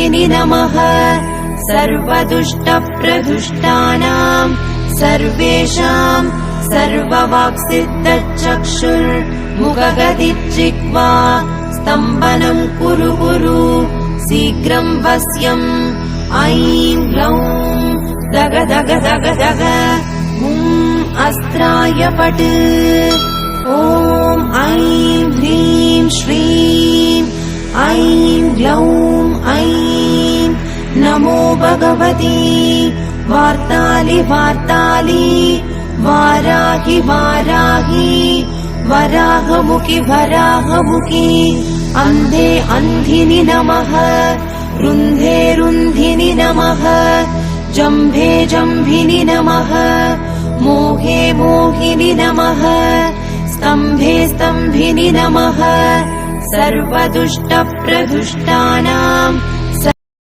सर्वदुष्टदुःखिनि नमः सर्वदुष्टप्रदुष्टानां सर्वेषां सर्ववाक्सिद्धचक्षुर्मुखगदिज्जिह्वा स्तम्भनं कुरु कुरु शीघ्रं वश्यम् ऐं ग्लौं दग दग दग दग अस्त्राय पट् ॐ ऐं ह्रीं श्रीं ऐं ग्लौं ऐं नमो भगवती वार्तालि वार्तालि वाराहि वाराहि वराहमुखि वराहमुखि अन्धे अन्धिनि नमः रुन्धे रुन्धिनि नमः जम्भे जम्भिनि नमः मोहे मोहिनि नमः स्तम्भे स्तम्भिनि नमः सर्वदुष्टप्रदुष्टानां